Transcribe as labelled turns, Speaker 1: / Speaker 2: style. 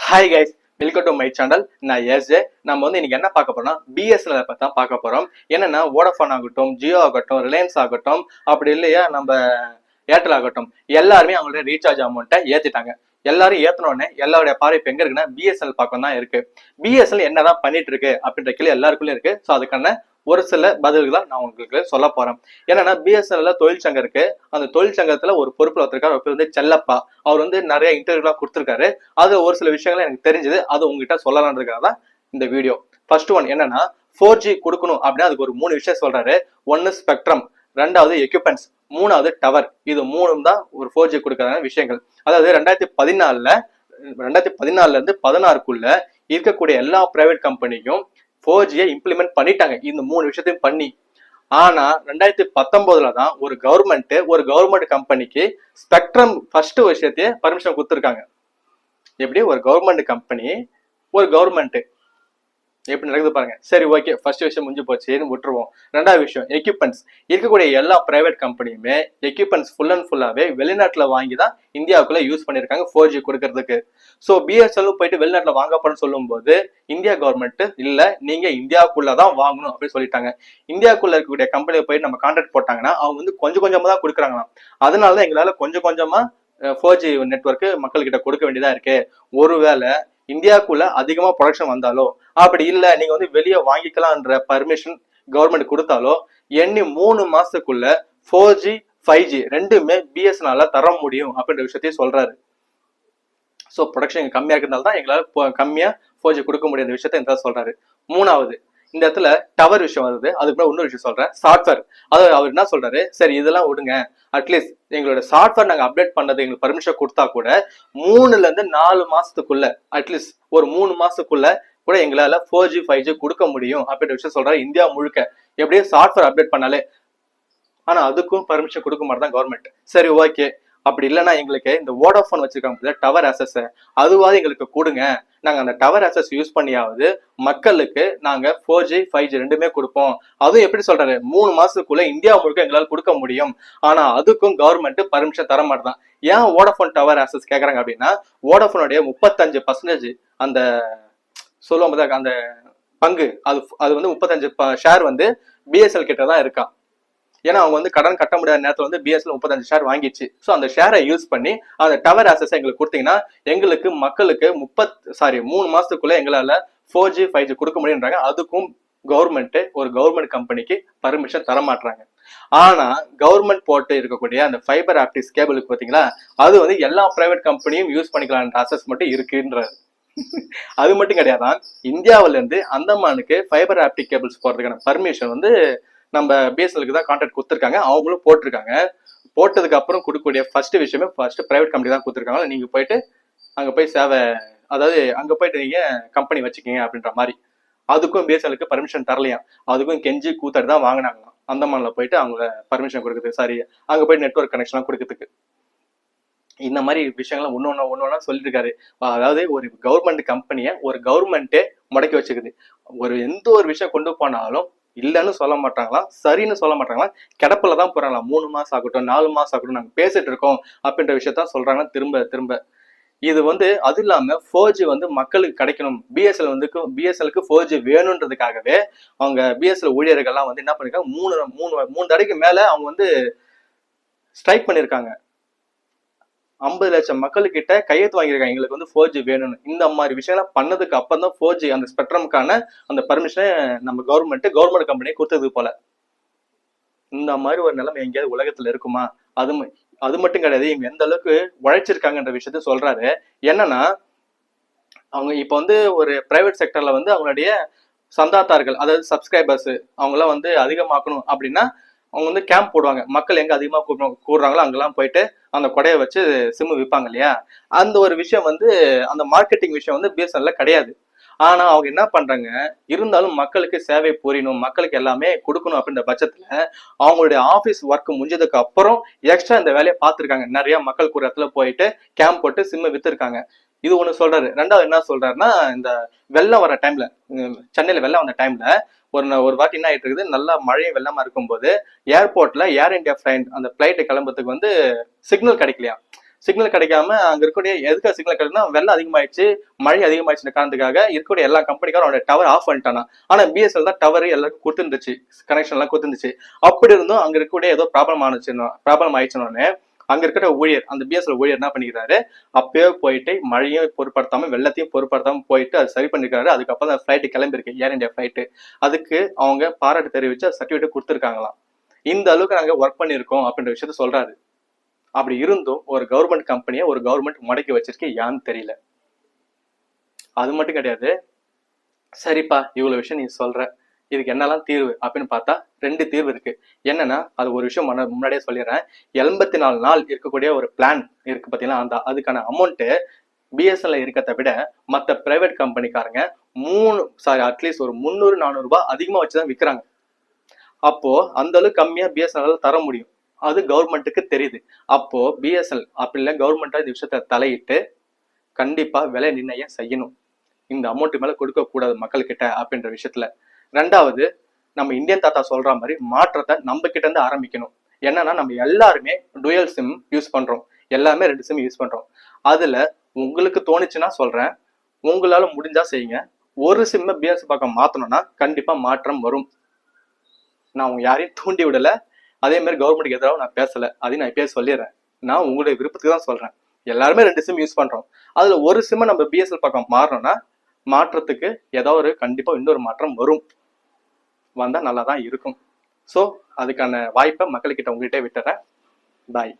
Speaker 1: Hi guys, welcome to my channel. நான் SJ. நம்ம இன்னைக்கு என்ன பார்க்க போறோம்னா பிஎஸ்என்எல் பத்தி தான் பார்க்க போறோம். என்னன்னா வோடஃபோன் ஆகட்டும், ஜியோ ஆகட்டும், ரிலையன்ஸ் ஆகட்டும், அப்படி இல்லையா நம்ம ஏர்டெல் ஆகட்டும், எல்லாருமே அவங்களோட ரீசார்ஜ் அமௌண்ட்டை ஏத்திட்டாங்க. எல்லாரும் ஏத்தனோடனே எல்லாருடைய பார்வை இப்ப எங்க இருக்குன்னா பிஎஸ்என்எல் பக்கம் தான் இருக்கு. பிஎஸ்என்எல் என்னதான் பண்ணிட்டு இருக்கு அப்படின்ற கேள்வி எல்லாருக்குள்ளயும் இருக்கு. ஸோ அதுக்கான ஒரு சில பதில்களை நான் உங்களுக்கு சொல்ல போறேன். என்னன்னா பிஎஸ்என்எல்ல தொழிற்சங்கம் இருக்கு. அந்த தொழிற்சங்கத்துல ஒரு பொறுப்புல ஒருத்தருக்காரு, அவர் பேர் செல்லப்பா. அவர் நிறைய இன்டர்வியூலாம் கொடுத்திருக்காரு. அது ஒரு சில விஷயங்கள் எனக்கு தெரிஞ்சது, அது உங்ககிட்ட சொல்லலான்றதுக்காக தான் இந்த வீடியோ. ஃபர்ஸ்ட் ஒன் என்னன்னா 4G கொடுக்கணும் அப்படின்னா அதுக்கு ஒரு 3 விஷயம் சொல்றாரு. ஒன்னு ஸ்பெக்ட்ரம், ரெண்டாவது எக்யூப்மெண்ட்ஸ், மூணாவது டவர். இது மூணும் தான் ஒரு 4G கொடுக்கறதான விஷயங்கள். அதாவது 2014 இருந்து 16க்குள்ள இருக்கக்கூடிய எல்லா பிரைவேட் கம்பெனிக்கும் 4G இம்ப்ளிமெண்ட் பண்ணிட்டாங்க, இந்த 3 விஷயத்தையும் பண்ணி. ஆனா 2019 தான் ஒரு கவர்மெண்ட் கம்பெனிக்கு ஸ்பெக்ட்ரம் ஃபர்ஸ்ட் விஷயத்தையே பர்மிஷன் கொடுத்துருக்காங்க. எப்படி ஒரு கவர்மெண்ட் கம்பெனி, ஒரு கவர்மெண்ட் எப்படி நடக்குது பாருங்க. சரி, ஓகே, ஃபர்ஸ்ட் விஷயம் முடிஞ்சு போச்சுன்னு விட்டுருவோம். ரெண்டாவது விஷயம் எக்யூப்மெண்ட்ஸ். இருக்கக்கூடிய எல்லா பிரைவேட் கம்பெனியுமே எக்யூப்மெண்ட்ஸ் ஃபுல் அண்ட் ஃபுல்லாவே வெளிநாட்டுல வாங்கி தான் இந்தியாவுக்குள்ள யூஸ் பண்ணிருக்காங்க 4G கொடுக்கறதுக்கு. ஸோ பிஎஸ்என்எல் போயிட்டு வெளிநாட்டுல வாங்க போறேன்னு சொல்லும் போது இந்தியா கவர்மெண்ட் இல்ல, நீங்க இந்தியாவுக்குள்ளதான் வாங்கணும் அப்படின்னு சொல்லிட்டாங்க. இந்தியாவுக்குள்ள இருக்கக்கூடிய கம்பெனியை போயிட்டு நம்ம கான்ட்ராக்ட் போட்டாங்கன்னா அவங்க கொஞ்சம் கொஞ்சமா தான் கொடுக்குறாங்களாம். அதனாலதான் எங்களால கொஞ்சம் கொஞ்சமா 4G நெட்வொர்க் மக்கள்கிட்ட கொடுக்க வேண்டியதா இருக்கு. ஒருவேளை இந்தியாவுக்குள்ள அதிகமா ப்ரொடக்ஷன் வந்தாலோ, அப்படி இல்ல நீங்க வெளியே வாங்கிக்கலாம்ன்ற பர்மிஷன் கவர்மெண்ட் கொடுத்தாலோ, எண்ணி 3 மாசத்துக்குள்ள 4G 5G ரெண்டுமே பிஎஸ்என்எல் தர முடியும் அப்படின்ற விஷயத்தையும் சொல்றாரு. ஸோ ப்ரொடக்ஷன் கம்மியா இருக்கிறதால தான் எங்களால கம்மியா 4G கொடுக்க முடியாத விஷயத்த இந்த சொல்றாரு. மூணாவது, இந்த இடத்துல டவர் விஷயம் வருது. அதுக்கு மேலே இன்னொரு விஷயம் சொல்றேன், சாஃப்ட்வேர். அதாவது அவர் என்ன சொல்றாரு, சரி இதெல்லாம் விடுங்க, அட்லீஸ்ட் எங்களோட சாஃப்ட்வேர் நாங்க அப்டேட் பண்ணது எங்களுக்கு பர்மிஷன் கொடுத்தா கூட 3ல இருந்து 4 மாசத்துக்குள்ள, அட்லீஸ்ட் ஒரு 3 மாசத்துக்குள்ள கூட எங்களால 4G 5G கொடுக்க முடியும் அப்படின்ற விஷயம் சொல்றாரு. இந்தியா முழுக்க எப்படியும் சாஃப்ட்வேர் அப்டேட் பண்ணாலே. ஆனா அதுக்கும் பர்மிஷன் கொடுக்க மாட்டேதான் கவர்மெண்ட். சரி, ஓகே, அப்படி இல்லைன்னா எங்களுக்கு இந்த வோடாஃபோன் வச்சிருக்காங்க டவர் ஆக்சஸ், அதுவாது எங்களுக்கு கொடுங்க, நாங்க அந்த டவர் ஆக்சஸ் யூஸ் பண்ணியாவது மக்களுக்கு நாங்க 4G 5G ரெண்டுமே கொடுப்போம். அதுவும் எப்படி சொல்றாரு, 3 மாசத்துக்குள்ள இந்தியா முழுக்க எங்களால கொடுக்க முடியும். ஆனா அதுக்கும் கவர்மெண்ட் பர்மிஷன் தர மாட்டேதான். ஏன் வோடாஃபோன் டவர் ஆக்சஸ் கேக்குறாங்க அப்படின்னா, வோடாஃபோனுடைய 35% அந்த சொல்லுவோம் அந்த பங்கு, அது 35 ஷேர் பிஎஸ்எல் கிட்ட தான் இருக்கா. ஏன்னா அவங்க கடன் கட்ட முடியாத நேரத்துல பிஎஸ்எல் 35 ஷேர் வாங்கிடுச்சு. ஸோ அந்த ஷேரை யூஸ் பண்ணி அந்த டவர் ஆக்சஸ் எங்களுக்கு கொடுத்தீங்கன்னா எங்களுக்கு மக்களுக்கு 3 மாசத்துக்குள்ள எங்களால 4G 5G கொடுக்க முடியுன்றாங்க. அதுக்கும் ஒரு கவர்மெண்ட் கம்பெனிக்கு பர்மிஷன் தர மாட்டாங்க. ஆனா கவர்மெண்ட் போட்டு இருக்கக்கூடிய அந்த ஃபைபர் ஆப்டிக்ஸ் கேபிளுக்கு பாத்தீங்களா, அது எல்லா பிரைவேட் கம்பெனியும் யூஸ் பண்ணிக்கலாம் ஆக்சஸ் மட்டும் இருக்குன்றாரு. அது மட்டும் கிடையாதான், இந்தியாவில இருந்து அந்தமானுக்கு ஃபைபர் ஆப்டிக் கேபிள்ஸ் போறதுக்கான பர்மிஷன் நம்ம பிஎஸ்எல்க்கு தான் கான்ட்ராக்ட் கொடுத்துருக்காங்க. அவங்களும் போட்டிருக்காங்க. போட்டதுக்கு அப்புறம் கொடுக்கக்கூடிய ஃபர்ஸ்ட் விஷயமே பிரைவேட் கம்பெனி தான் கொடுத்துருக்காங்க. நீங்க போயிட்டு அங்க போய் சேவை, அதாவது அங்க போயிட்டு நீங்க கம்பெனி வச்சுக்கீங்க அப்படின்ற மாதிரி. அதுக்கும் பிஎஸ்எல்க்கு பர்மிஷன் தரலையா, அதுக்கும் கெஞ்சி கூத்தாடி தான் வாங்கினாங்களாம் அந்தமான்ல போயிட்டு அவங்கள பர்மிஷன் கொடுக்குறது, சாரி அங்க போயிட்டு நெட்வொர்க் கனெக்ஷன் கொடுக்கறதுக்கு. இந்த மாதிரி விஷயங்கள்லாம் ஒன்னொன்னா சொல்லிட்டு இருக்காரு. அதாவது ஒரு கவர்மெண்ட் கம்பெனியை ஒரு கவர்மெண்ட்டே முடக்கி வச்சுக்குது. எந்த ஒரு விஷயம் கொண்டு போனாலும் இல்லைன்னு சொல்ல மாட்டாங்களாம், சரின்னு சொல்ல மாட்டாங்களாம், கிடப்பில தான் போறாங்களாம். 3 மாசம் ஆகட்டும், 4 மாசம் ஆகட்டும், நாங்க பேசிட்டு இருக்கோம் அப்படின்ற விஷயத்தான் சொல்றாங்க திரும்ப திரும்ப. இது அது இல்லாம 4G மக்களுக்கு கிடைக்கணும், பிஎஸ்எல்க்கு 4G வேணும்ன்றதுக்காகவே அவங்க பிஎஸ்எல் ஊழியர்கள்லாம் என்ன பண்ணிருக்காங்க, மூணு தடைக்கு மேல அவங்க ஸ்ட்ரைக் பண்ணிருக்காங்க. 50 லட்சம் மக்கள்கிட்ட கையெழுத்து வாங்கியிருக்காங்க, எங்களுக்கு 4G வேணும்னு. இந்த மாதிரி விஷயம் பண்ணதுக்கு அப்புறம் தான் 4G அந்த ஸ்பெக்ட்ரம்கான அந்த பர்மிஷனை நம்ம கவர்மெண்ட் கம்பெனியை கொடுத்தது போல. இந்த மாதிரி ஒரு நிலைமை எங்கேயாவது உலகத்துல இருக்குமா? அது மட்டும் கிடையாது, இவங்க எந்த அளவுக்கு உழைச்சிருக்காங்கன்ற விஷயத்த சொல்றாரு. என்னன்னா அவங்க இப்ப ஒரு பிரைவேட் செக்டர்ல அவங்களுடைய சந்தாதார்கள், அதாவது சப்ஸ்கிரைபர்ஸ், அவங்களாம் அதிகமாக்கணும் அப்படின்னா அவங்க கேம்ப் போடுவாங்க. மக்கள் எங்க அதிகமா கூடுறாங்களோ அங்கெல்லாம் போயிட்டு அந்த கொடையை வச்சு சிம்மு விற்பாங்க இல்லையா. அந்த ஒரு விஷயம் அந்த மார்க்கெட்டிங் விஷயம் பிஎஸ்என்எல்ல கிடையாது. ஆனா அவங்க என்ன பண்றாங்க, இருந்தாலும் மக்களுக்கு சேவை புரியணும், மக்களுக்கு எல்லாமே கொடுக்கணும் அப்படின்ற பட்சத்துல அவங்களுடைய ஆபீஸ் ஒர்க் முடிஞ்சதுக்கு அப்புறம் எக்ஸ்ட்ரா இந்த வேலையை பார்த்துருக்காங்க. நிறைய மக்கள் கூட இடத்துல போயிட்டு கேம்ப் போட்டு சிம்ம வித்துருக்காங்க. இது ஒண்ணு சொல்றாரு. ரெண்டாவது என்ன சொல்றாருன்னா, இந்த வெள்ளம் வர டைம்ல, சென்னையில வெள்ளம் வந்த டைம்ல ஒரு வாட்டி என்ன ஆயிட்டு இருக்குது, நல்லா மழையும் வெள்ளமா இருக்கும்போது ஏர்போர்ட்ல ஏர் இந்தியா அந்த பிளைட் கிளம்புறதுக்கு சிக்னல் கிடைக்கலையா. சிக்னல் கிடைக்காம அங்க இருக்கக்கூடிய எதுக்கு சிக்னல் கிடைக்குன்னா வெள்ளம் அதிகமாயிடுச்சு, மழை அதிகமாயிடுச்சு காரணத்துக்காக இருக்கக்கூடிய எல்லா கம்பெனிக்காரும் அவனோட டவர் ஆஃப் பண்ணிட்டானா. ஆனா பிஎஸ்எல் தான் டவர் எல்லாருக்கும் கொடுத்துருந்துச்சு, கனெக்ஷன் எல்லாம் கொடுத்துருந்துச்சு. அப்படி இருந்தும் அங்க இருக்கக்கூடிய ஏதோ ப்ராப்ளம் ஆயிடுச்சுன்னு அங்க இருக்கிற ஊழியர், அந்த பிஎஸ்எல் ஊழியர் என்ன பண்ணிக்கிறாரு, அப்பயே போயிட்டு மழையும் பொருட்படுத்தாம வெள்ளத்தையும் பொருட்படுத்தாம போயிட்டு அது சரி பண்ணிருக்காரு. அதுக்கப்புறம் தான் ஃபிளைட் கிளம்பிருக்கு, ஏர் இந்தியா ஃபிளைட். அதுக்கு அவங்க பாராட்டு தெரிவிச்சு சர்டிபிகேட் கொடுத்துருக்காங்களாம். இந்த அளவுக்கு நாங்க ஒர்க் பண்ணிருக்கோம் அப்படின்ற விஷயத்த சொல்றாரு. அப்படி இருந்தும் ஒரு கவர்மெண்ட் கம்பெனியை ஒரு கவர்மெண்ட் முடக்கி வச்சிருக்கு, யான்னு தெரியல. அது மட்டும் கிடையாது, சரிப்பா இவ்வளவு விஷயம் நீ சொல்ற, இதுக்கு என்னெல்லாம் தீர்வு அப்படின்னு பார்த்தா 2 தீர்வு இருக்கு. என்னன்னா, அது ஒரு விஷயம் முன்னாடியே சொல்லிடுறேன். 84 நாள் இருக்கக்கூடிய ஒரு பிளான் இருக்கு பார்த்தீங்கன்னா, அதுக்கான அமௌண்ட் பிஎஸ்என்எல் இருக்கிறத விட மற்ற பிரைவேட் கம்பெனிக்காரங்க அட்லீஸ்ட் ஒரு 300-400 ரூபாய் அதிகமா வச்சுதான் விற்கிறாங்க. அப்போ அந்த அளவுக்கு கம்மியா பிஎஸ்என்எல் தர முடியும், அது கவர்மெண்ட்டுக்கு தெரியுது. அப்போ பிஎஸ்என்எல் அப்படி இல்லை, கவர்மெண்டா இந்த விஷயத்த தலையிட்டு கண்டிப்பா விலை நிர்ணயம் செய்யணும். இந்த அமௌண்ட் மேல கொடுக்க கூடாது மக்கள்கிட்ட அப்படின்ற விஷயத்துல. 2வது, நம்ம இந்தியன் தாத்தா சொல்ற மாதிரி மாற்றத்தை நம்ம கிட்ட இருந்து ஆரம்பிக்கணும். என்னன்னா, நம்ம எல்லாருமே டுயல் சிம் யூஸ் பண்றோம், எல்லாமே 2 சிம் யூஸ் பண்றோம். அதுல உங்களுக்கு தோணுச்சுன்னா சொல்றேன், உங்களால முடிஞ்சா செய்யுங்க. ஒரு சிம்ம பிஎஸ் பக்கம் மாத்தணும்னா கண்டிப்பா மாற்றம் வரும். நான் உங்க யாரையும் தூண்டி விடல, அதே மாதிரி கவர்மெண்ட்டுக்கு எதிராக நான் பேசல, அதையும் நான் இப்பயே சொல்லிடுறேன். நான் உங்களுடைய விருப்பத்துக்கு தான் சொல்றேன். எல்லாருமே 2 சிம் யூஸ் பண்றோம், அதுல ஒரு சிம்ம நம்ம பிஎஸ்எல் பக்கம் மாறணும்னா மாற்றத்துக்கு ஏதாவது ஒரு கண்டிப்பா இன்னொரு மாற்றம் வரும், வந்தா நல்லா தான் இருக்கும். ஸோ அதுக்கான வாய்ப்பை மக்கள்கிட்ட உங்ககிட்ட விட்டுறேன். பாய்.